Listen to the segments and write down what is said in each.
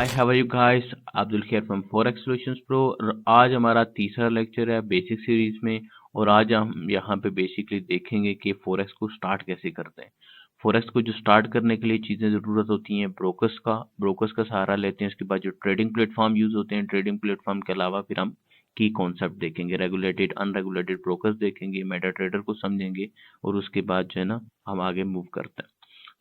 Hi how are you guys. Abdul Khair from forex solutions pro. आज हमारा तीसरा लेक्चर है बेसिक सीरीज में। और आज हम यहाँ पे बेसिकली देखेंगे कि फॉरेक्स को स्टार्ट कैसे करते हैं। फॉरेक्स को जो स्टार्ट करने के लिए चीज़ें ज़रूरत होती हैं, ब्रोकर्स का सहारा लेते हैं। उसके बाद जो ट्रेडिंग प्लेटफॉर्म यूज़ होते हैं, ट्रेडिंग प्लेटफॉर्म के अलावा फिर हम की कॉन्सेप्ट देखेंगे, रेगुलेटेड अनरेगुलेटेड ब्रोकर्स देखेंगे, मेटा ट्रेडर को समझेंगे। और उसके बाद जो है ना हम आगे मूव करते हैं।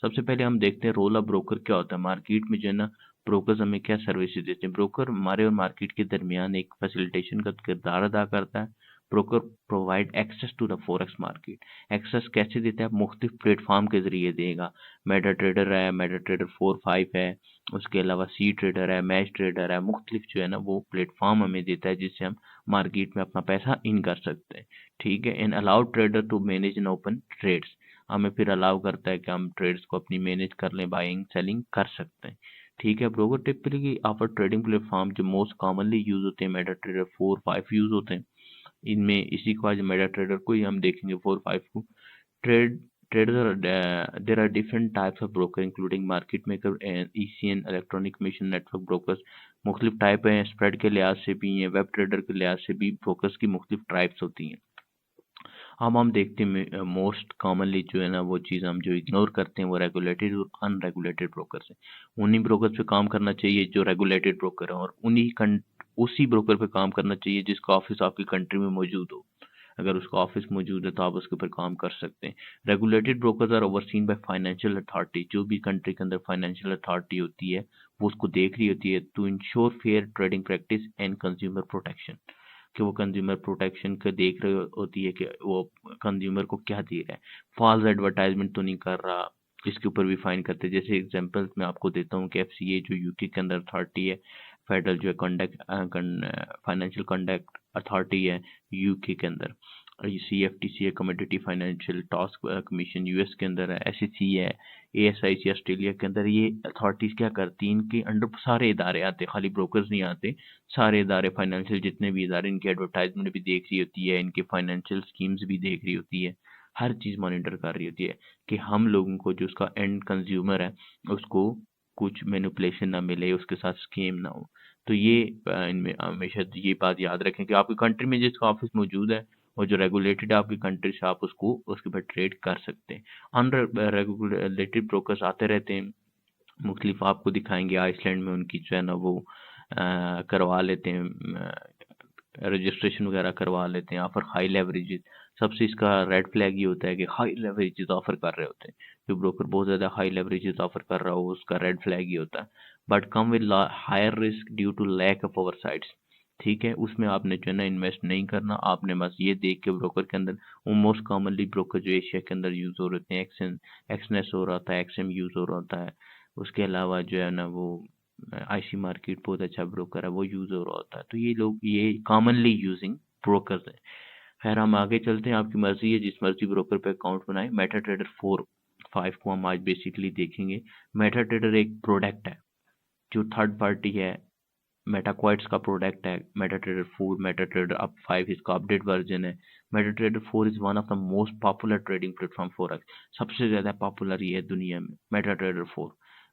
सबसे पहले हम देखते हैं रोल ऑफ ब्रोकर क्या होता है मार्केट में। जो है ना ब्रोकर्स हमें क्या सर्विसेज देते हैं। ब्रोकर हमारे और मार्केट के दरमियान एक फैसिलिटेशन का किरदार अदा करता है। Broker provide access to the forex market. Access कैसे देता है? मुख्तलिफ प्लेटफॉर्म के जरिए देगा। मेटा ट्रेडर है, मेटा ट्रेडर 4-5 है, उसके अलावा सी ट्रेडर है, मैच ट्रेडर है। मुख्तलिफ जो है ना वो प्लेटफॉर्म हमें देता है जिससे हम मार्केट में अपना पैसा इन कर सकते हैं। ठीक है। And allow trader to manage and open trades. हमें फिर अलाउ करता है कि हम ट्रेड्स को अपनी मैनेज कर लें, बाइंग सेलिंग कर सकते हैं। ठीक है। Broker typically offer trading platform जो मोस्ट कॉमनली यूज होते हैं, मेटा ट्रेडर 4-5 यूज होते हैं। इनमें इसी के बाद मेटा ट्रेडर को ही हम देखेंगे 4-5 को। Trade trader there are different types of broker including market maker and ECN electronic mission network brokers. मुख्तलिफ टाइप हैं, स्प्रेड के लिहाज से भी हैं, वेब ट्रेडर के लिहाज से भी ब्रोकर्स की मुख्तलिफ टाइप्स होती हैं। हम देखते हैं मोस्ट कॉमनली जो है ना वो चीज़ हम जो इग्नोर करते हैं वो रेगुलेटेड और अनरेगुलेटेड ब्रोकर्स हैं। उन्हीं ब्रोकर पे काम करना चाहिए जो रेगुलेटेड ब्रोकर है, और उसी ब्रोकर पे काम करना चाहिए जिसका ऑफिस आपकी कंट्री में मौजूद हो। अगर उसका ऑफिस मौजूद है तो आप उसके ऊपर काम कर सकते हैं। Regulated brokers are overseen by financial authority. जो भी कंट्री के अंदर फाइनेंशियल अथॉरिटी होती है वो उसको देख रही होती है to ensure fair trading practice and consumer protection. कि वो कंज्यूमर प्रोटेक्शन का देख रही होती है कि वो कंज्यूमर को क्या दे रहा है, फॉल्स एडवर्टाइजमेंट तो नहीं कर रहा। इसके ऊपर भी फाइन करते हैं। जैसे एग्जांपल मैं आपको देता हूँ कि एफसीए जो यूके के अंदर अथॉरिटी है, फेडरल जो है कंडक्ट फाइनेंशियल कंडक्ट अथॉरिटी है यूके के अंदर। सीएफटीसी है, commodity financial task commission US के अंदर है, एसईसी है, एएसआईसी ऑस्ट्रेलिया के अंदर। ये अथॉरिटीज क्या करती हैं, इनके अंडर सारे इदारे आते हैं, खाली ब्रोकर्स नहीं आते। सारे इदारे फाइनेंशियल जितने भी इदारे, इनकी एडवर्टाइजमेंट भी देख रही होती है, इनके फाइनेंशियल स्कीम्स भी देख रही होती है। हर चीज़ मॉनिटर कर रही होती है कि हम लोगों को जो उसका एंड कंज्यूमर है उसको कुछ मैनिपुलेशन ना मिले, उसके साथ स्कीम ना हो। तो ये इनमें हमेशा ये बात याद रखें कि आपकी कंट्री में जिसका ऑफिस मौजूद है और जो रेगुलेटेड है आपकी कंट्री से, आप उसको उसके ऊपर ट्रेड कर सकते हैं। अनरेगुलेटेड ब्रोकर्स आते रहते हैं, मुख्तलिफ आपको दिखाएंगे। आइसलैंड में उनकी जो है ना वो करवा लेते हैं, रजिस्ट्रेशन वगैरह करवा लेते हैं। Offer high leverages. सबसे इसका रेड फ्लैग ये होता है कि हाई लेवरेजेस ऑफर कर रहे होते हैं। जो ब्रोकर बहुत ज़्यादा हाई लेवरेजेस ऑफर कर रहा हो उसका रेड फ्लैग ये होता है। But come with higher risk due to lack of oversights. ठीक है। उसमें आपने जो है ना इन्वेस्ट नहीं करना, आपने बस ये देख के ब्रोकर के अंदर वो मोस्ट कॉमनली ब्रोकर जो एशिया के अंदर यूज हो रहे हैं, एक्सनेस हो रहा था, एक्सएम यूज हो रहा था। उसके अलावा जो है ना वो आईसी मार्केट बहुत अच्छा ब्रोकर है, वो यूज हो रहा होता है। तो ये लोग ये कॉमनली यूजिंग ब्रोकर्स है। खैर हम आगे चलते हैं, आपकी मर्जी है जिस मर्जी ब्रोकर पे अकाउंट बनाए। मेटा ट्रेडर 4-5 को हम आज बेसिकली देखेंगे। मेटा ट्रेडर एक प्रोडक्ट है जो थर्ड पार्टी है, मेटाक्वाइट्स का प्रोडक्ट है। मेटा ट्रेडर 4, मेटा ट्रेडर अब 5 इसका अपडेट वर्जन है। Meta Trader 4 is one of the most popular trading platform forex. सबसे ज्यादा पॉपुलर ये है दुनिया में मेटा ट्रेडर 4।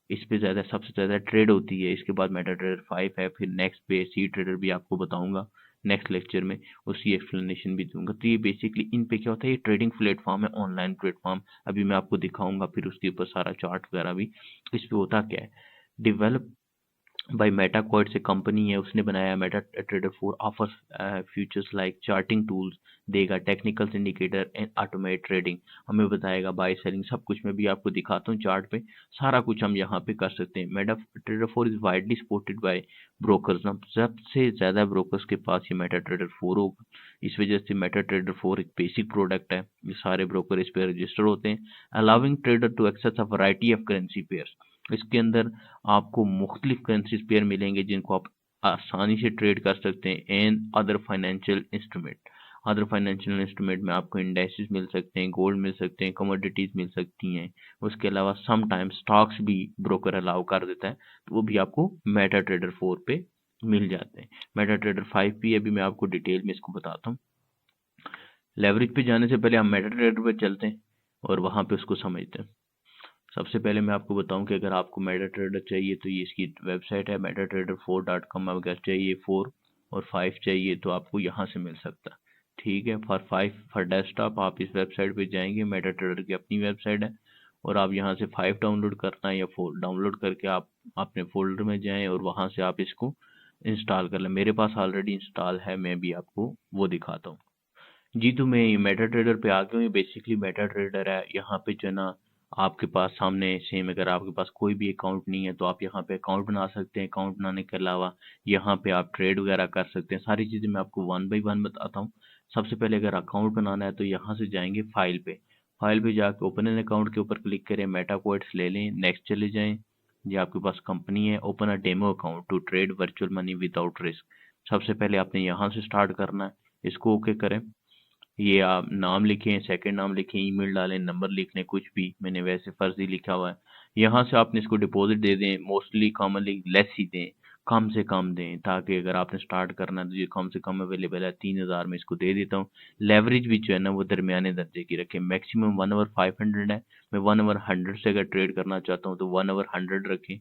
इस पे ज्यादा सबसे ज्यादा ट्रेड होती है। इसके बाद मेटा ट्रेडर 5 है, फिर नेक्स्ट पे सी ट्रेडर भी आपको बताऊंगा नेक्स्ट लेक्चर में, उसकी एक्सप्लेनेशन भी दूंगा। तो ये बेसिकली इन पे क्या होता है, ये ट्रेडिंग प्लेटफॉर्म है, ऑनलाइन प्लेटफॉर्म। अभी मैं आपको दिखाऊंगा, फिर उसके ऊपर सारा चार्ट वगैरह भी। इस पे होता क्या है, डेवलप भाई मेटाक्वाड से कंपनी है, उसने बनाया। Meta Trader 4 offers features like charting tools देगा, technical indicator and automate trading. हमें बताएगा बाय सेलिंग सब कुछ। मैं भी आपको दिखाता हूँ चार्ट पे, सारा कुछ हम यहाँ पे कर सकते हैं। Meta Trader 4 is widely supported by brokers. ना सबसे ज्यादा ब्रोकर्स के पास ये मेटा ट्रेडर 4 होगा। इस वजह से मेटा ट्रेडर 4 एक बेसिक प्रोडक्ट है। ये सारे ब्रोकर इस पे रजिस्टर होते हैं। Allowing trader to access a variety of currency pairs. इसके अंदर आपको मुख्तलिफ करेंसीज पेयर मिलेंगे जिनको आप आसानी से ट्रेड कर सकते हैं। And other financial instrument, other financial instrument में आपको इंडेक्सेस मिल सकते हैं, गोल्ड मिल सकते हैं, कमोडिटीज मिल सकती हैं। उसके अलावा सम टाइम स्टॉक्स भी ब्रोकर अलाउ कर देता है, तो वो भी आपको मेटा ट्रेडर 4 पे मिल जाते हैं। मेटा ट्रेडर 5 भी अभी मैं आपको डिटेल में इसको बताता हूँ। लेवरेज पे जाने से पहले हम मेटा ट्रेडर पे चलते हैं और वहां पे उसको समझते हैं। सबसे पहले मैं आपको बताऊं कि अगर आपको मेटाट्रेडर चाहिए तो ये इसकी वेबसाइट है metatrader4.com। अगर चाहिए 4 और 5 चाहिए तो आपको यहाँ से मिल सकता है। ठीक है, फॉर डेस्कटॉप आप इस वेबसाइट पे जाएंगे, मेटाट्रेडर की अपनी वेबसाइट है, और आप यहाँ से 5 डाउनलोड करना है या 4 डाउनलोड करके आप अपने फोल्डर में जाएं और वहाँ से आप इसको इंस्टॉल कर लें। मेरे पास ऑलरेडी इंस्टॉल है, मैं भी आपको वो दिखाता हूँ। जी, तो मैं मेटा ट्रेडर पे आ गया हूँ। ये बेसिकली मेटा ट्रेडर है। यहाँ पे जो है ना आपके पास सामने सेम, अगर आपके पास कोई भी अकाउंट नहीं है तो आप यहाँ पे अकाउंट बना सकते हैं। अकाउंट बनाने के अलावा यहाँ पे आप ट्रेड वगैरह कर सकते हैं। सारी चीज़ें मैं आपको वन बाई वन बताता हूँ। सबसे पहले अगर अकाउंट बनाना है तो यहाँ से जाएंगे फाइल पे। फाइल पे जाके ओपन एन अकाउंट के ऊपर क्लिक करें, मेटा कोड्स ले लें, नेक्स्ट चले जाएं। ये आपके पास कंपनी है, open a demo account to trade virtual money without risk. सबसे पहले आपने यहाँ से स्टार्ट करना है, इसको ओके करें। ये आप नाम लिखें, सेकंड नाम लिखें, ईमेल डालें, नंबर लिख लें, कुछ भी, मैंने वैसे फर्जी लिखा हुआ है। यहाँ से आपने इसको डिपॉजिट दे दें, मोस्टली कॉमनली लेस ही दें, कम से कम दें, ताकि अगर आपने स्टार्ट करना है तो ये कम से कम अवेलेबल है। 3000 में इसको दे देता हूँ। लेवरेज भी जो है ना वो दरमियाने दर्जे की रखें। मैक्सिमम 1/500 है। मैं 1/100 से अगर ट्रेड करना चाहता हूँ तो 1/100 रखें,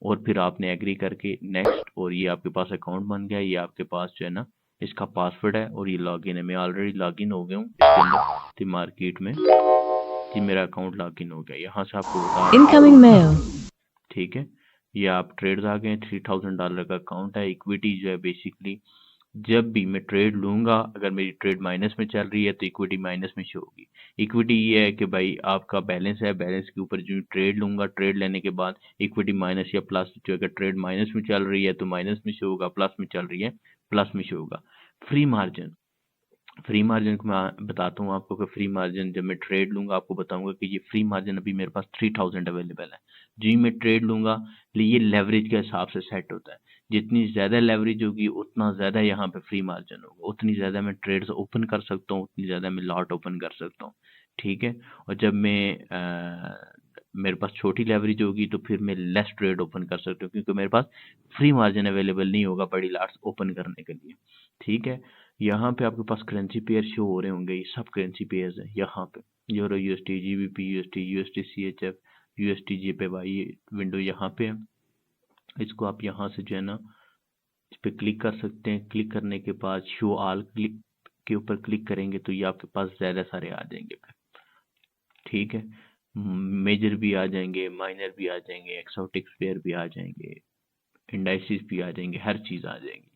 और फिर आपने एग्री करके नेक्स्ट, और ये आपके पास अकाउंट बन गया। ये आपके पास जो है ना इसका पासवर्ड है और ये लॉगिन है। मैं ऑलरेडी लॉगिन हो गया हूँ इसके अंदर थी मार्केट में। कि मेरा अकाउंट लॉगिन हो गया। यहाँ से आपको बता रहा Incoming mail. ठीक है, ये आप ट्रेड्स आ गए। $3000 का अकाउंट है। इक्विटी जो है बेसिकली जब भी मैं ट्रेड लूंगा, अगर मेरी ट्रेड माइनस में चल रही है तो इक्विटी माइनस में शो होगी। इक्विटी ये है कि भाई आपका बैलेंस है, बैलेंस के ऊपर जो ट्रेड लूंगा, ट्रेड लेने के बाद इक्विटी माइनस या प्लस, जो अगर ट्रेड माइनस में चल रही है तो माइनस में शो होगा, प्लस में चल रही है प्लस में शो होगा। फ्री मार्जिन, फ्री मार्जिन को मैं बताता हूँ आपको कि फ्री मार्जिन जब मैं ट्रेड लूंगा आपको बताऊंगा कि ये फ्री मार्जिन अभी मेरे पास 3000 अवेलेबल है। जी मैं ट्रेड लूंगा, ये लेवरेज के हिसाब से सेट होता है। जितनी ज्यादा लेवरेज होगी उतना ज्यादा यहाँ पे फ्री मार्जिन होगा, उतनी ज्यादा मैं ट्रेड्स ओपन कर सकता हूँ, उतनी ज्यादा मैं लॉट ओपन कर सकता हूँ। ठीक है, और जब मैं मेरे पास छोटी लेवरेज होगी तो फिर मैं लेस ट्रेड ओपन कर सकता हूँ, क्योंकि मेरे पास फ्री मार्जिन अवेलेबल नहीं होगा बड़ी लॉट्स ओपन करने के लिए। ठीक है, यहाँ पे आपके पास करेंसी पेयर शो हो रहे होंगे, ये सब करेंसी पेयर्स है यहाँ पे। Euro UST, GBP UST, UST CHF, UST JPY, ये विंडो यहाँ पे है। इसको आप यहाँ से जो है ना इस पे क्लिक कर सकते हैं। क्लिक करने के बाद शो ऑल क्लिक के ऊपर क्लिक करेंगे तो ये आपके पास ज्यादा सारे आ जाएंगे फिर। ठीक है, मेजर भी आ जाएंगे, माइनर भी आ जाएंगे, एक्सोटिक पेयर भी आ जाएंगे, इंडाइसिस भी आ जाएंगे, हर चीज आ जाएंगी।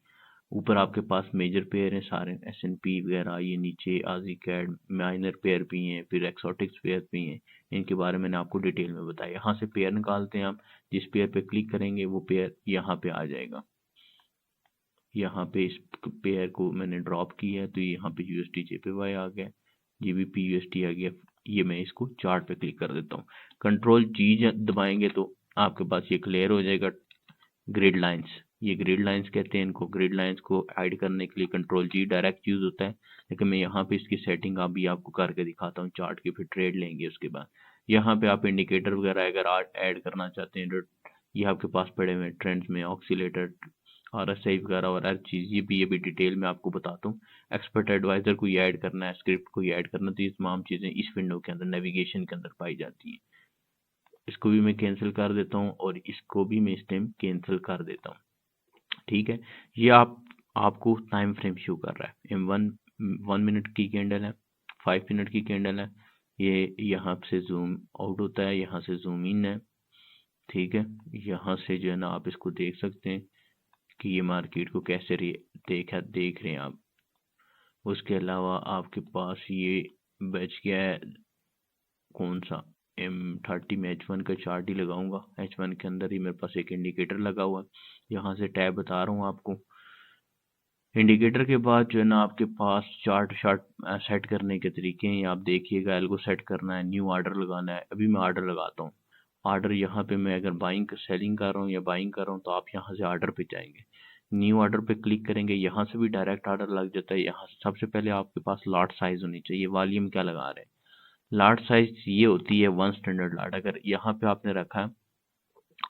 ऊपर आपके पास मेजर पेयर हैं सारे, एस&पी वगैरह, ये नीचे आजी कैड, माइनर पेयर भी हैं, फिर एक्सोटिक्स पेयर भी हैं। इनके बारे में मैंने आपको डिटेल में बताया। यहाँ से पेयर निकालते हैं आप, जिस पेयर पे क्लिक करेंगे वो पेयर यहाँ पे आ जाएगा। यहाँ पे इस पेयर को मैंने ड्रॉप किया है तो यहाँ पे यूएसटी जेपीवाई आ गया, जीबीपी यूएसटी आ गया। ये मैं इसको चार्ट पे क्लिक कर देता हूँ, कंट्रोल जी दबाएंगे तो आपके पास ये क्लियर हो जाएगा। ग्रिड लाइंस, ये ग्रिड लाइंस कहते हैं इनको। ग्रिड लाइंस को हाइड करने के लिए कंट्रोल जी डायरेक्ट यूज होता है, लेकिन मैं यहाँ पे इसकी सेटिंग अभी आपको करके दिखाता हूँ चार्ट की, फिर ट्रेड लेंगे उसके बाद। यहाँ पे आप इंडिकेटर वगैरह अगर ऐड करना चाहते हैं, ये आपके पास पड़े हुए ट्रेंड्स में, ऑक्सीलेटर, RSI वगैरह और हर चीज़, ये भी डिटेल में आपको बताता हूँ। एक्सपर्ट एडवाइजर को ये ऐड करना है, स्क्रिप्ट को ये ऐड करना, तो ये तमाम चीज़ें इस विंडो के अंदर नेविगेशन के अंदर पाई जाती हैं। इसको भी मैं कैंसिल कर देता हूँ और इसको भी मैं इस टाइम कैंसिल कर देता हूँ। ठीक है, ये आपको टाइम फ्रेम शो कर रहा है। वन मिनट की कैंडल है, 5 मिनट की कैंडल है। ये यहाँ से जूम आउट होता है, यहाँ से जूम इन है। ठीक है, यहाँ से जो है ना आप इसको देख सकते हैं कि ये मार्केट को कैसे देख रहे हैं आप। उसके अलावा आपके पास ये बच गया है कौन सा, M30 में H1 का चार्ट ही लगाऊंगा। H1 के अंदर ही मेरे पास एक इंडिकेटर लगा हुआ है, यहाँ से टैब बता रहा हूँ आपको। इंडिकेटर के बाद जो है ना आपके पास चार्ट सेट करने के तरीके हैं, आप देखिएगा। एल्गो सेट करना है, न्यू ऑर्डर लगाना है। अभी मैं ऑर्डर लगाता हूँ। ऑर्डर यहाँ पे मैं अगर बाइंग सेलिंग कर रहा हूँ या बाइंग कर रहा हूँ तो आप यहाँ से ऑर्डर पे जाएंगे, न्यू ऑर्डर पे क्लिक करेंगे, यहाँ से भी डायरेक्ट ऑर्डर लग जाता है। यहाँ से सबसे पहले आपके पास लॉट साइज होनी चाहिए। वॉल्यूम क्या लगा रहे हैं, लॉट साइज ये होती है 1 स्टैंडर्ड लॉट। अगर यहाँ पे आपने रखा है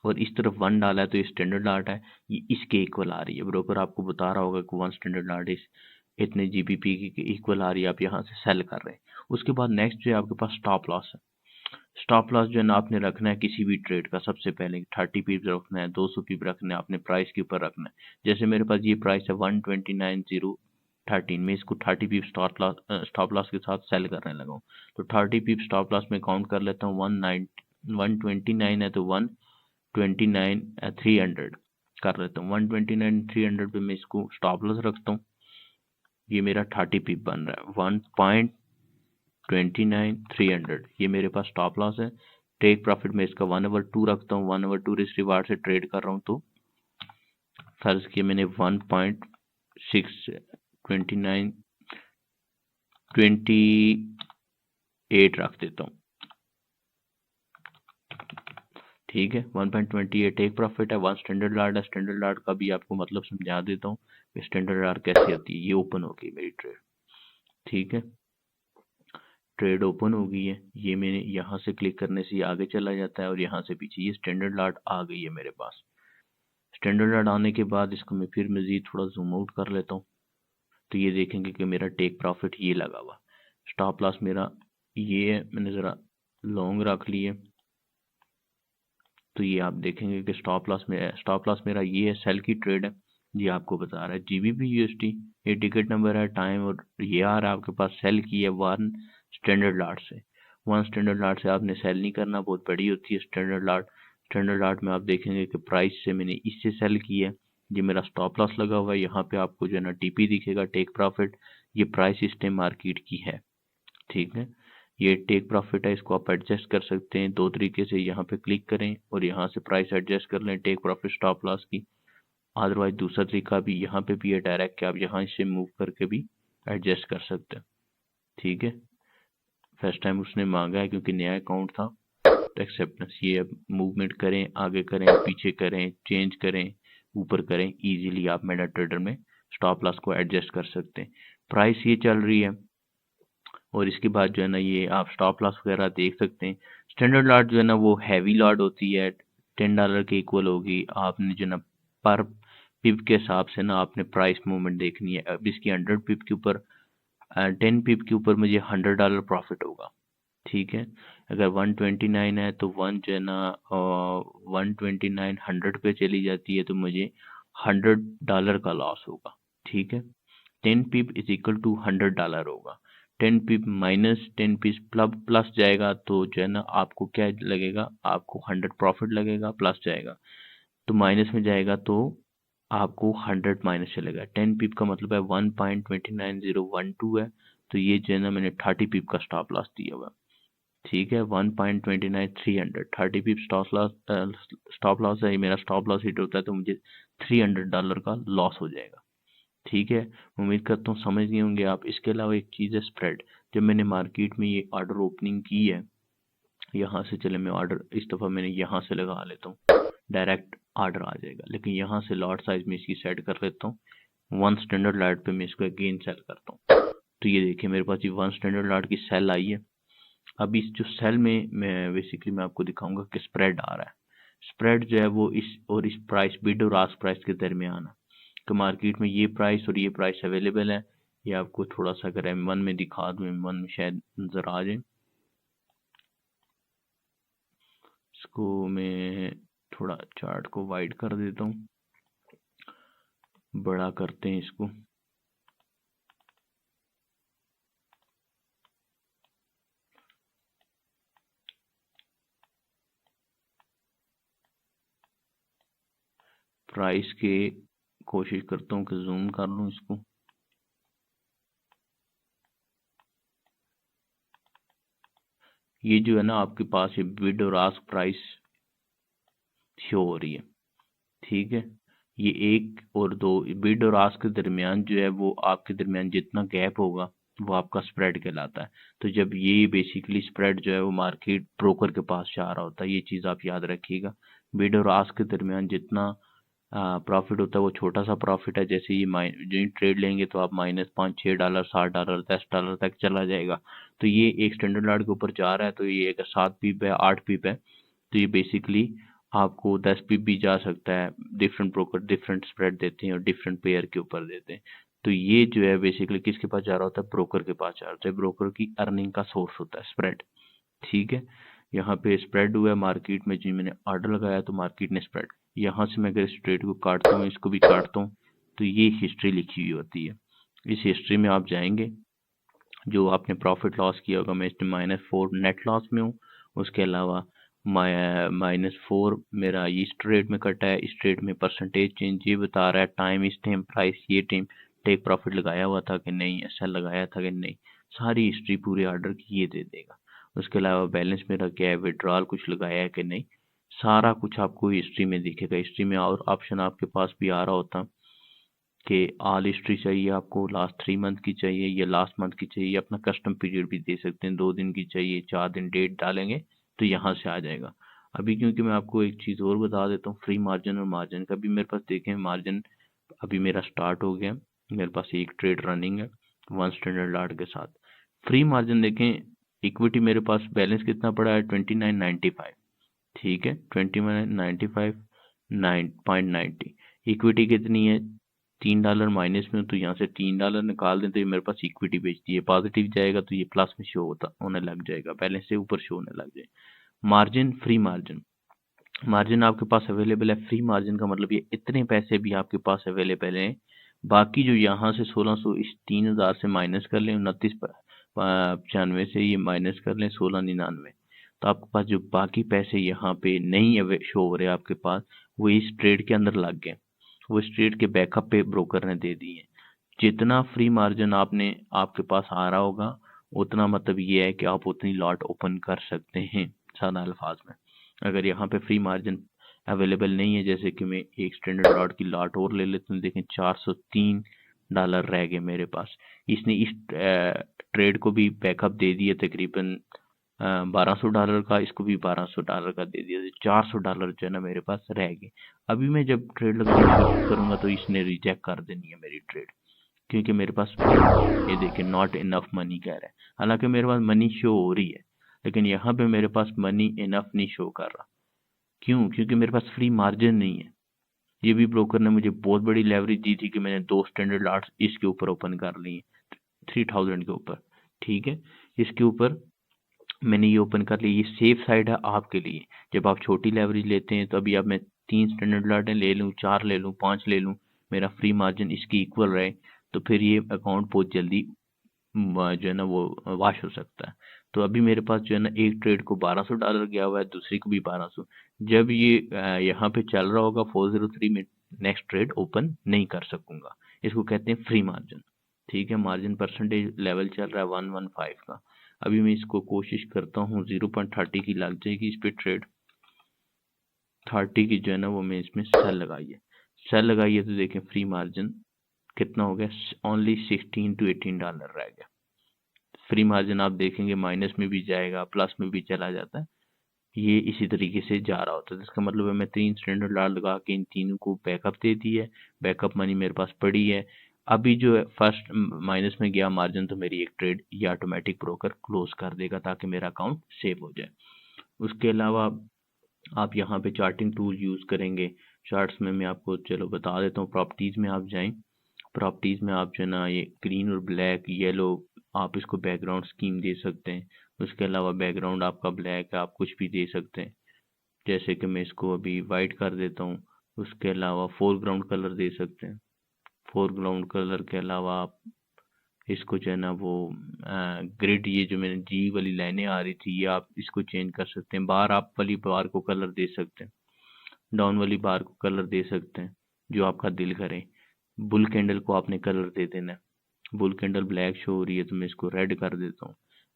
और इस तरफ 1 डाला है तो ये स्टैंडर्ड लॉट है, ये इसके इक्वल आ रही है। ब्रोकर आपको बता रहा होगा कि 1 स्टैंडर्ड लॉट इस इतने जीबीपी की इक्वल आ रही है, आप यहाँ से सेल कर रहे हैं। उसके बाद नेक्स्ट जो है आपके पास स्टॉप लॉस है। स्टॉप लॉस जो है ना आपने रखना है किसी भी ट्रेड का, सबसे पहले 30 पिप रखना है, 200 पिप रखना है, आपने प्राइस के ऊपर रखना है। जैसे मेरे पास ये प्राइस है 129,013, मैं इसको 30 पिप स्टॉप लॉस के साथ सेल करने लगा हूँ। तो 30 पिप स्टॉप लॉस में काउंट कर लेता हूँ, 129 है तो 129,300 कर लेता हूँ। 129,300 पे मैं इसको स्टॉप लॉस रखता हूँ। ये मेरा 30 पिप बन रहा है, 129,300 ये मेरे पास स्टॉप लॉस है। टेक प्रॉफिट में इसका 1/2 रखता हूँ, 1/2 रिस्क रिवार्ड से ट्रेड कर रहा हूँ, तो फर्ज किया मैंने 1.28 रख देता हूँ। ठीक है, 1.28 टेक प्रॉफिट है। 1 स्टैंडर्ड लॉट है। स्टैंडर्ड लॉट का भी आपको मतलब समझा देता हूँ, स्टैंडर्ड लॉट कैसे होती है। ये ओपन हो गई मेरी ट्रेड, ठीक है, ट्रेड ओपन हो गई है। ये मैंने यहाँ से क्लिक करने से ये आगे चला जाता है और यहाँ से पीछे। ये स्टैंडर्ड लॉट आ गई है मेरे पास। स्टैंडर्ड लॉट आने के बाद इसको मैं फिर मजीद थोड़ा जूम आउट कर लेता हूँ, तो ये देखेंगे कि मेरा टेक प्रॉफिट ये लगा हुआ। स्टॉप लॉस मेरा ये है, मैंने ज़रा लॉन्ग रख लिए, तो ये आप देखेंगे कि स्टॉप लॉस मेरा ये है, सेल की ट्रेड है। ये आपको बता रहा है GBP USD, ये टिकट नंबर है, टाइम, और ये आ रहा है आपके पास सेल की है 1 स्टैंडर्ड लॉट से। 1 स्टैंडर्ड लॉट से आपने सेल नहीं करना, बहुत बड़ी होती है स्टैंडर्ड लॉट। स्टैंडर्ड लॉट में आप देखेंगे कि प्राइस से मैंने इससे सेल की है। ये मेरा स्टॉप लॉस लगा हुआ है। यहाँ पे आपको जो है ना TP दिखेगा, टेक प्रॉफिट। ये प्राइस इस टाइम मार्केट की है, ठीक है। ये टेक प्रॉफिट है, इसको आप एडजस्ट कर सकते हैं 2 तरीके से। यहाँ पे क्लिक करें और यहाँ से प्राइस एडजस्ट कर लें टेक प्रॉफिट स्टॉप लॉस की। अदरवाइज दूसरा तरीका भी यहाँ पे भी है डायरेक्ट, कि आप यहाँ से मूव करके भी एडजस्ट कर सकते हैं, ठीक है। फर्स्ट टाइम उसने मांगा है क्योंकि नया अकाउंट था, तो एक्सेप्टेंस। ये अब मूवमेंट करें, आगे करें, पीछे करें, चेंज करें, ऊपर करें, इजीली आप मेटा ट्रेडर में स्टॉप लॉस को एडजस्ट कर सकते हैं। प्राइस ये चल रही है, और इसके बाद जो है ना ये आप स्टॉप लॉस वगैरह देख सकते हैं। स्टैंडर्ड लॉट जो है ना वो हैवी लॉट होती है, $10 के इक्वल होगी। आपने जो ना पर पिप के हिसाब से ना आपने प्राइस मूवमेंट देखनी है। अब इसकी 100 पिप के ऊपर 10 पिप के ऊपर मुझे $100 प्रॉफिट होगा, ठीक है। अगर 129 है तो 1 जो है ना 129 100 पे चली जाती है तो मुझे $100 का लॉस होगा, ठीक है। 10 पिप इज इक्वल टू $100 होगा। 10 पिप माइनस 10 पिप प्लस जाएगा तो जो है ना आपको क्या लगेगा, आपको 100 प्रॉफिट लगेगा, प्लस जाएगा तो माइनस में जाएगा तो आपको 100 माइनस चलेगा। 10 पिप का मतलब है 1.29012 है, तो ये जो है ना मैंने 30 पिप का स्टॉप लॉस दिया हुआ, ठीक है। 1.29300 30 पिप स्टॉप लॉस है। ये मेरा स्टॉप लॉस हिट होता है तो मुझे $300 का लॉस हो जाएगा, ठीक है। उम्मीद करता हूँ समझ गए होंगे आप। इसके अलावा एक चीज़ है स्प्रेड। जब मैंने मार्केट में ये ऑर्डर ओपनिंग की है, यहाँ से चले मैं ऑर्डर इस दफ़ा मैंने यहाँ से लगा लेता हूँ, डायरेक्ट ऑर्डर आ जाएगा। लेकिन यहाँ से लॉट साइज में इसकी सेट कर लेता हूँ, 1 स्टैंडर्ड लॉट पे मैं इसको अगेन सेल करता हूँ। तो ये देखिए मेरे पास ये 1 स्टैंडर्ड लॉट की सेल आई है। अब इस जो सेल में मैं बेसिकली मैं आपको दिखाऊंगा कि स्प्रेड आ रहा है। स्प्रेड जो है वो इस और इस प्राइस, बिड और आस्क प्राइस के दरमियान है। तो मार्केट में ये प्राइस और ये प्राइस अवेलेबल है। ये आपको थोड़ा सा अगर M1 में दिखा दूं, M1 में शायद नजर आ जाए। इसको मैं थोड़ा चार्ट को वाइड कर देता हूँ, बड़ा करते हैं इसको। प्राइस के कोशिश करता हूँ कि जूम कर लूँ इसको। ये जो है ना आपके पास ये बिड और आस्क प्राइस शो हो रही है, ठीक है। ये 1 और 2 बिड और आस्क के दरमियान जो है वो आपके दरमियान जितना गैप होगा वो आपका स्प्रेड कहलाता है। तो जब ये बेसिकली स्प्रेड जो है वो मार्केट ब्रोकर के पास से आ रहा होता है, ये चीज़ आप याद रखिएगा। बिड और आस्क के दरमियान जितना प्रॉफिट होता है वो छोटा सा प्रॉफिट है। जैसे ये जो ट्रेड लेंगे तो आप माइनस $5-6 $7 $10 तक चला जाएगा। तो ये एक स्टैंडर्ड लॉट के ऊपर जा रहा है, तो ये अगर 7 पिप है, 8 पिप है, तो ये बेसिकली आपको 10 पिप भी जा सकता है। डिफरेंट ब्रोकर डिफरेंट स्प्रेड देते हैं और डिफरेंट पेयर के ऊपर देते हैं। तो ये जो है बेसिकली किसके पास जा रहा होता है, ब्रोकर के पास जा रहा होता है। ब्रोकर की अर्निंग का सोर्स होता है स्प्रेड, ठीक है। यहाँ पे स्प्रेड हुआ है मार्केट में, जी मैंने ऑर्डर लगाया तो मार्केट ने स्प्रेड। यहाँ से मैं अगर इस ट्रेड को काटता हूँ, इसको भी काटता हूँ, तो ये हिस्ट्री लिखी हुई होती है। इस हिस्ट्री में आप जाएंगे, जो आपने प्रॉफिट लॉस किया होगा, मैं इसमें -4 नेट लॉस में हूँ। उसके अलावा -4 मेरा इस ट्रेड में कटा है, इस ट्रेड में परसेंटेज चेंज ये बता रहा है, टाइम इस टाइम प्राइस ये टाइम टेक प्रॉफिट लगाया हुआ था कि नहीं, ऐसा लगाया था कि नहीं, सारी हिस्ट्री पूरे ऑर्डर की ये दे देगा। उसके अलावा बैलेंस मेरा क्या है, विड्रॉल कुछ लगाया है कि नहीं, सारा कुछ आपको हिस्ट्री में दिखेगा। हिस्ट्री में और ऑप्शन आपके पास भी आ रहा होता कि ऑल हिस्ट्री चाहिए आपको, लास्ट 3 मंथ की चाहिए या लास्ट मंथ की चाहिए, अपना कस्टम पीरियड भी दे सकते हैं, 2 दिन की चाहिए, 4 दिन, डेट डालेंगे तो यहाँ से आ जाएगा। अभी क्योंकि मैं आपको एक चीज़ और बता देता हूँ, फ्री मार्जिन और मार्जिन का भी मेरे पास देखें, मार्जिन अभी मेरा स्टार्ट हो गया, मेरे पास एक ट्रेड रनिंग है 1 स्टैंडर्ड लॉट के साथ। फ्री मार्जिन देखें, इक्विटी मेरे पास बैलेंस कितना पड़ा है, 29.95, ठीक है, 29.95 9.90। इक्विटी कितनी है, $3 माइनस में, तो यहाँ से $3 निकाल दें तो ये मेरे पास इक्विटी बेचती है, पॉजिटिव जाएगा तो ये प्लस में शो होने लग जाएगा, बैलेंस से ऊपर शो होने लग जाए। मार्जिन, फ्री मार्जिन, मार्जिन आपके पास अवेलेबल है। फ्री मार्जिन का मतलब ये इतने पैसे भी आपके पास अवेलेबल हैं, बाकी जो यहाँ से 1600 इस 3000 से माइनस कर लें, 29.95 से ये माइनस कर लें 1699, तो आपके पास जो बाकी पैसे यहाँ पे नहीं शो हो रहे आपके पास, वो इस ट्रेड के अंदर लग गए, वो इस ट्रेड के बैकअप पे ब्रोकर ने दे दिए। जितना फ्री मार्जिन आपने आपके पास आ रहा होगा, उतना मतलब ये है कि आप उतनी लॉट ओपन कर सकते हैं, सादा अल्फाज में। अगर यहाँ पे फ्री मार्जिन अवेलेबल नहीं है, जैसे कि मैं एक स्टैंडर्ड लॉट की लॉट और ले लेता हूँ, देखें $403 रह गए मेरे पास। इसने इस ट्रेड को भी बैकअप दे दिया तकरीबन $1200 का, इसको भी $1200 का दे दिया, $400 जो है ना मेरे पास रह गए। अभी मैं जब ट्रेड लगाना शुरू करूंगा तो इसने रिजेक्ट कर देनी है मेरी ट्रेड, क्योंकि मेरे पास ये देखिए नॉट इनफ मनी कह रहा है, हालांकि मेरे पास मनी शो हो रही है, लेकिन यहाँ पे मेरे पास मनी इनफ नहीं शो कर रहा। क्यों? क्योंकि मेरे पास फ्री मार्जिन नहीं है। ये भी ब्रोकर ने मुझे बहुत बड़ी लेवरेज दी थी कि मैंने 2 स्टैंडर्ड लॉट्स इसके ऊपर ओपन कर लिए, 3000 के ऊपर, ठीक है, इसके ऊपर मैंने ये ओपन कर लिया। ये सेफ साइड है आपके लिए। जब आप छोटी लेवरेज लेते हैं तो अभी अब मैं 3 स्टैंडर्ड लॉट ले लूँ, 4 ले लूँ, 5 ले लूँ, मेरा फ्री मार्जिन इसकी इक्वल रहे, तो फिर ये अकाउंट बहुत जल्दी जो है ना वो वाश हो सकता है। तो अभी मेरे पास जो है ना एक ट्रेड को $1200 गया हुआ है, दूसरी को भी 1200। जब ये यहाँ पे चल रहा होगा 403 में, नेक्स्ट ट्रेड ओपन नहीं कर सकूंगा, इसको कहते हैं फ्री मार्जिन, ठीक है। मार्जिन परसेंटेज लेवल चल रहा है 115 का। अभी मैं इसको कोशिश करता हूँ 0.30 की लग जाएगी इस पे ट्रेड, 30 की जो है ना वो मैं इसमें सेल लगाई है, सेल लगाई है, तो देखें फ्री मार्जिन कितना हो गया, ओनली $16 to $18 रह गया। फ्री मार्जिन आप देखेंगे माइनस में भी जाएगा, प्लस में भी चला जाता है, ये इसी तरीके से जा रहा होता है। इसका मतलब है मैं 3 स्टैंडर्ड लॉट लगा के इन तीनों को बैकअप दे दी है, बैकअप मनी मेरे पास पड़ी है। अभी जो है फर्स्ट माइनस में गया मार्जिन, तो मेरी एक ट्रेड ये ऑटोमेटिक ब्रोकर क्लोज कर देगा ताकि मेरा अकाउंट सेव हो जाए। उसके अलावा आप यहाँ पे चार्टिंग टूल यूज करेंगे, चार्ट्स में मैं आपको चलो बता देता हूँ। प्रॉपर्टीज में आप जाएं, प्रॉपर्टीज में आप जो है ना ये ग्रीन और ब्लैक येलो, आप इसको बैकग्राउंड स्कीम दे सकते हैं। उसके अलावा बैकग्राउंड आपका ब्लैक है, आप कुछ भी दे सकते हैं, जैसे कि मैं इसको अभी वाइट कर देता हूँ। उसके अलावा फोरग्राउंड कलर दे सकते हैं। फोरग्राउंड कलर के अलावा आप इसको जो है ना वो ग्रिड, ये जो मैंने जी वाली लाइनें आ रही थी, ये आप इसको चेंज कर सकते हैं। बार आप वाली बार को कलर दे सकते हैं, डाउन वाली बार को कलर दे सकते हैं, जो आपका दिल करे। बुल कैंडल को आपने कलर दे देना है। बुल कैंडल ब्लैक शो हो रही है तो मैं इसको रेड कर देता हूँ,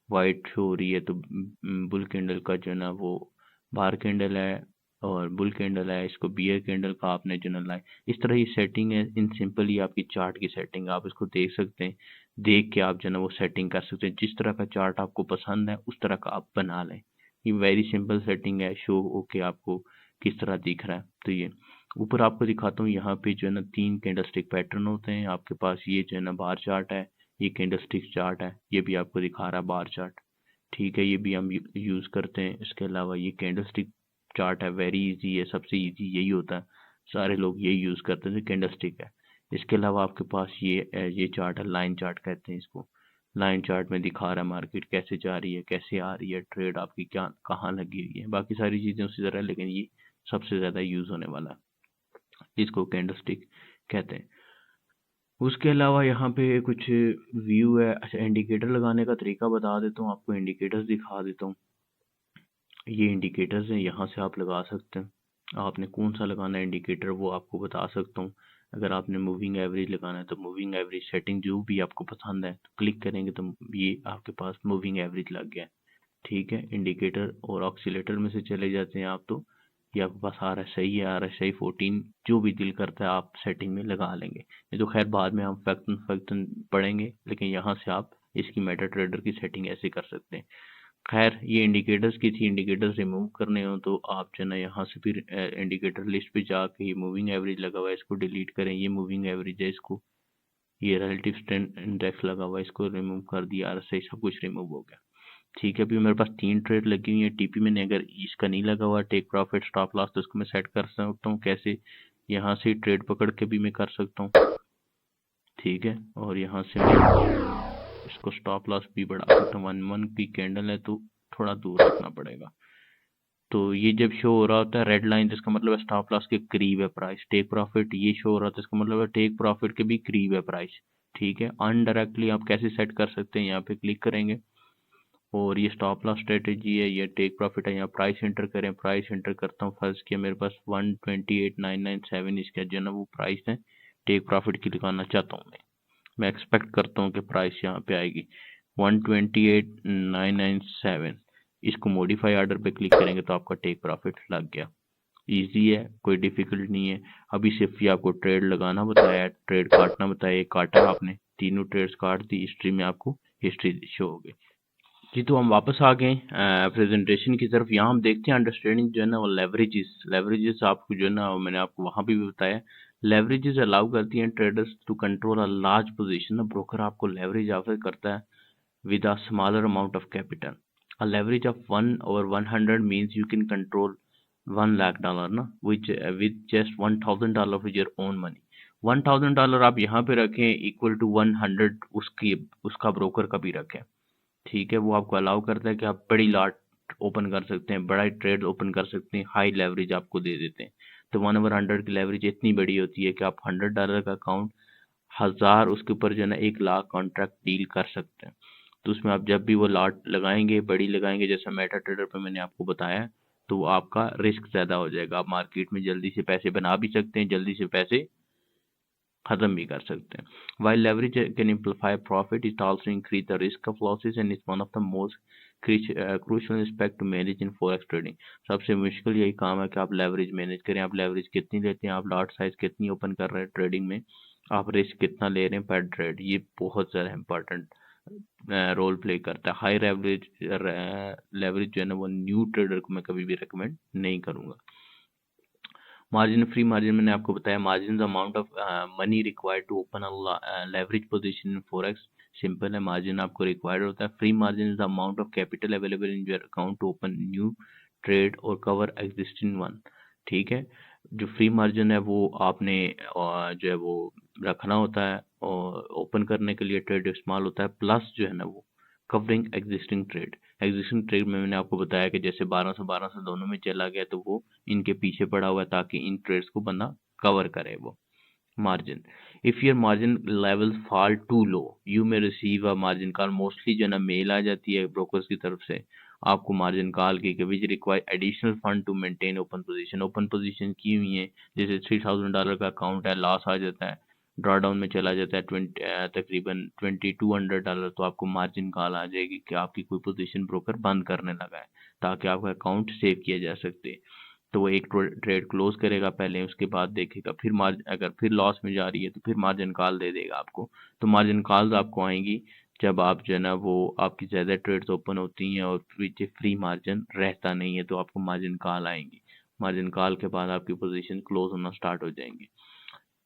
वाइट शो हो रही है तो बुल कैंडल का जो है ना वो बार कैंडल है, और बुल कैंडल है, इसको बियर कैंडल का आपने जो है ना इस तरह ये सेटिंग है। इन सिंपल ही आपकी चार्ट की सेटिंग, आप इसको देख सकते हैं, देख के आप जो है ना वो सेटिंग कर सकते हैं। जिस तरह का चार्ट आपको पसंद है उस तरह का आप बना लें। ये वेरी सिंपल सेटिंग है, शो ओके आपको किस तरह दिख रहा है। तो ये ऊपर आपको दिखाता हूँ, यहाँ पे जो है ना 3 कैंडलस्टिक पैटर्न होते हैं आपके पास। ये जो है ना बार चार्ट है, ये कैंडलस्टिक चार्ट है, ये भी आपको दिखा रहा है बार चार्ट, ठीक है, ये भी हम यूज करते हैं। इसके अलावा ये कैंडलस्टिक चार्ट है, वेरी इजी है, सबसे इजी यही होता है, सारे लोग यही यूज करते हैं, कैंडलस्टिक है। इसके अलावा आपके पास ये चार्ट है, लाइन चार्ट कहते हैं इसको। लाइन चार्ट में दिखा रहा है मार्केट कैसे जा रही है, कैसे आ रही है, ट्रेड आपकी क्या कहाँ लगी हुई है, बाकी सारी चीज़ें उसी तरह, लेकिन ये सबसे ज़्यादा यूज़ होने वाला है जिसको कैंडलस्टिक कहते हैं। उसके अलावा यहाँ पे कुछ व्यू है। अच्छा, इंडिकेटर लगाने का तरीका बता देता हूँ आपको, इंडिकेटर्स दिखा देता हूँ। ये इंडिकेटर्स हैं, यहाँ से आप लगा सकते हैं। आपने कौन सा लगाना है इंडिकेटर वो आपको बता सकता हूँ। अगर आपने मूविंग एवरेज लगाना है तो मूविंग एवरेज सेटिंग जो भी आपको पसंद है तो क्लिक करेंगे तो ये आपके पास मूविंग एवरेज लग गया है। ठीक है, इंडिकेटर और ऑक्सीलेटर में से चले जाते हैं आप तो ये आपके पास RSI है, RSI 14 जो भी दिल करता है आप सेटिंग में लगा लेंगे। ये तो खैर बाद में हम फैक्टन पढ़ेंगे, लेकिन यहाँ से आप इसकी मेटा ट्रेडर की सेटिंग ऐसे कर सकते हैं। खैर ये इंडिकेटर्स की थी, इंडिकेटर्स रिमूव करने हो तो आप जो है ना यहाँ से फिर इंडिकेटर लिस्ट पे जाके ये मूविंग एवरेज लगा हुआ है इसको डिलीट करें, ये मूविंग एवरेज है इसको, ये रिलेटिव स्ट्रेंथ इंडेक्स लगा हुआ है इसको रिमूव कर दिया, RSI सब कुछ रिमूव हो गया। ठीक है, अभी मेरे पास 3 ट्रेड लगी हुई है टीपी मैंने, अगर इसका नहीं लगा हुआ टेक प्रॉफिट स्टॉप लॉस तो इसको मैं सेट कर सकता हूँ कैसे, यहाँ से ट्रेड पकड़ के भी मैं कर सकता हूँ। ठीक है, और यहाँ से मैं इसको स्टॉप लॉस भी बढ़ा सकता हूँ। 1 की कैंडल है तो थोड़ा दूर रखना पड़ेगा। तो ये जब शो हो रहा होता है रेड लाइन, जिसका मतलब है स्टॉप लॉस के करीब है प्राइस, टेक प्रॉफिट ये शो हो रहा था इसका मतलब है टेक प्रॉफिट के भी करीब है प्राइस। ठीक है, अनडायरेक्टली आप कैसे सेट कर सकते हैं, यहाँ पे क्लिक करेंगे और ये स्टॉप लॉस स्ट्रेटेजी है, ये टेक प्रॉफिट है, यहाँ प्राइस एंटर करें, प्राइस एंटर करता हूँ, फर्स्ट किया मेरे पास 128,997 इसका जो ना वो प्राइस है टेक प्रॉफिट की लगाना चाहता हूँ मैं एक्सपेक्ट करता हूँ कि प्राइस यहाँ पे आएगी 128,997। इसको मॉडिफाई ऑर्डर पे क्लिक करेंगे तो आपका टेक प्रॉफिट लग गया। इजी है, कोई डिफिकल्ट नहीं है। अभी सिर्फ ये आपको ट्रेड लगाना बताया, ट्रेड काटना बताया, ये काटा आपने, तीनों ट्रेड्स काट दी, हिस्ट्री में आपको हिस्ट्री शो हो गई। जी, तो हम वापस आ गए प्रेजेंटेशन की तरफ। यहाँ हम देखते हैं अंडरस्टैंडिंग जो है ना वो लेवरेजेस, लेवरेजेस आपको जो है ना मैंने आपको वहाँ पे भी बताया, लेवरेजेस अलाउ करती हैं traders to control a large position. Broker आपको लेवरेज ऑफर करता है with a smaller amount of capital. A leverage of 1 over 100 means you can control $1 lakh ना, which with just $1,000 with your own money. $1,000 आप यहाँ पे रखें equal to 100 उसकी उसका ब्रोकर का भी रखें। ठीक है, वो आपको अलाउ करता है कि आप बड़ी लॉट ओपन कर सकते हैं, बड़ा ट्रेड ओपन कर सकते हैं, हाई लेवरेज आपको दे देते हैं। तो 1/100 की लेवरेज इतनी बड़ी होती है कि आप $100 का अकाउंट 1000 उसके ऊपर जो है ना 1 लाख कॉन्ट्रैक्ट डील कर सकते हैं। तो उसमें आप जब भी वो लॉट लगाएंगे, बड़ी लगाएंगे, जैसा मेटा ट्रेडर पे मैंने आपको बताया, तो आपका रिस्क ज़्यादा हो जाएगा। आप मार्केट में जल्दी से पैसे बना भी सकते हैं, जल्दी से पैसे खत्म भी कर सकते हैं। While leverage can amplify profit, it also increase the risk of losses and is one of the most crucial aspect to manage in forex trading। सबसे मुश्किल यही काम है कि आप लेवरेज मैनेज करें, आप लेवरेज कितनी लेते हैं, आप लॉट साइज कितनी ओपन कर रहे हैं ट्रेडिंग में, आप रिस्क कितना ले रहे हैं पर ट्रेड, ये बहुत ज़्यादा इंपॉर्टेंट रोल प्ले करता है। हाई लेवरेज लेवरेज जो है ना वो न्यू ट्रेडर को मैं कभी भी रिकमेंड नहीं करूँगा। मार्जिन, फ्री मार्जिन मैंने आपको बताया, margin the amount of money required to open a leverage position in forex. Simple है, मार्जिन आपको रिक्वायर्ड होता है। Free margin is the amount of capital available in your account to open new trade और cover existing one. ठीक है, जो free margin है वो आपने जो है वो रखना होता है और ओपन करने के लिए ट्रेड इस्तेमाल होता है, प्लस जो है ना वो covering existing trade. Existing trade में मैंने आपको बताया कि जैसे 1200 दोनों में चला गया तो वो इनके पीछे पड़ा हुआ है ताकि इन ट्रेड्स को बंदा कवर करे वो margin. If your margin level fall to low you may receive a margin call. Mostly जो है ना मेल आ जाती है ब्रोकर्स की तरफ से आपको मार्जिन कॉल की, which require additional fund to maintain open position. Open position की हुई है, जैसे $3000 का अकाउंट है, लॉस आ जाता है, ड्रॉ डाउन में चला जाता है तकरीबन $2200, तो आपको मार्जिन कॉल आ जाएगी कि आपकी कोई पोजीशन ब्रोकर बंद करने लगा है, ताकि आपका अकाउंट सेव किया जा सकते। तो वो एक ट्रेड क्लोज करेगा पहले, उसके बाद देखेगा, फिर मार्जिन अगर फिर लॉस में जा रही है तो फिर मार्जिन कॉल दे देगा आपको। तो मार्जिन कॉल्स आपको आएंगी जब आप जो है ना वो आपकी ज़्यादा ट्रेड्स ओपन होती हैं और पीछे फ्री मार्जिन रहता नहीं है, तो आपको मार्जिन कॉल आएंगी। मार्जिन कॉल के बाद आपकी पोजीशन क्लोज होना स्टार्ट हो जाएंगी।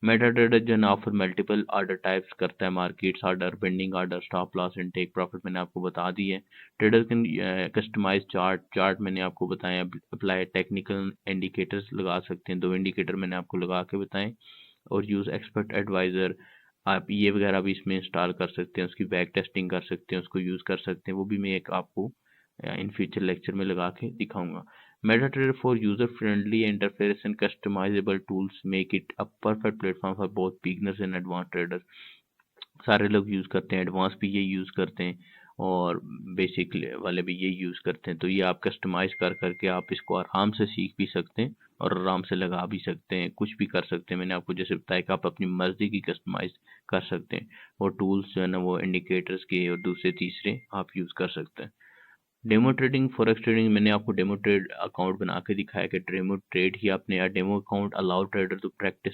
मेटा ट्रेडर जो है ना ऑफर मल्टीपल ऑर्डर टाइप्स करता है, markets order, pending order, stop loss and take profit मैंने आपको बता दी है। ट्रेडर कैन कस्टमाइज चार्ट मैंने आपको बताया, अप्लाई टेक्निकल इंडिकेटर्स लगा सकते हैं, 2 इंडिकेटर मैंने आपको लगा के बताएं, और यूज एक्सपर्ट एडवाइजर आप ये वगैरह भी इसमें इंस्टॉल कर सकते हैं, उसकी बैक टेस्टिंग कर सकते हैं, उसको यूज़ कर सकते हैं। वो भी मैं एक आपको इन फ्यूचर लेक्चर में लगा के दिखाऊंगा। MetaTrader for user friendly interface and customizable tools make it a perfect platform for both beginners and advanced traders। सारे लोग यूज़ करते हैं, एडवांस भी ये यूज़ करते हैं और बेसिक वाले भी ये यूज़ करते हैं। तो ये आप कस्टमाइज़ कर करके आप इसको आराम से सीख भी सकते हैं और आराम से लगा भी सकते हैं, कुछ भी कर सकते हैं। मैंने आपको जैसे बताया कि आप अपनी मर्ज़ी की कस्टमाइज़ कर सकते हैं। वो टूल्स जो है ना, वो इंडिकेटर्स के और दूसरे तीसरे आप यूज़ कर सकते हैं। डेमो ट्रेडिंग, फॉरेक्स ट्रेडिंग, मैंने आपको डेमो ट्रेड अकाउंट बना के दिखाया कि डेमो ट्रेड ही आपने, या demo account allow trader to practice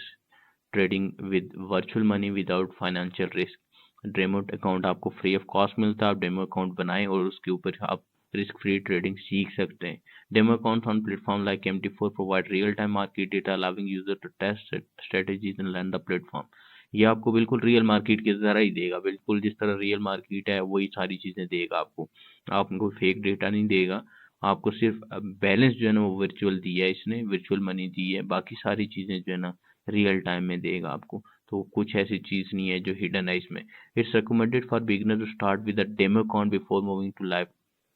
trading with virtual money without financial risk. Demo account आपको फ्री ऑफ कॉस्ट मिलता है। आप डेमो अकाउंट बनाएं और उसके ऊपर आप रिस्क फ्री ट्रेडिंग सीख सकते हैं। Demo account on platform like MT4 provide real time market data allowing user to test strategies and learn the platform. ये आपको बिल्कुल रियल मार्केट की तरह ही देगा, बिल्कुल जिस तरह रियल मार्केट है वही सारी चीजें देगा आपको। आपको फेक डेटा नहीं देगा। आपको सिर्फ बैलेंस जो है ना वो वर्चुअल दिया है, इसने वर्चुअल मनी दी है, बाकी सारी चीजें जो है ना रियल टाइम में देगा आपको। तो कुछ ऐसी चीज नहीं है जो हिडन है इसमें। It's recommended for beginner to start with a demo account before moving to live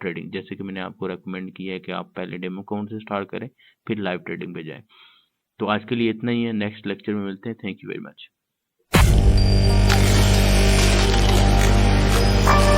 trading. जैसे कि मैंने आपको रेकमेंड किया है कि आप पहले डेमो अकाउंट से स्टार्ट करें, फिर लाइव ट्रेडिंग पे जाएं। तो आज के लिए इतना ही है, नेक्स्ट लेक्चर में मिलते हैं। Thank you very much.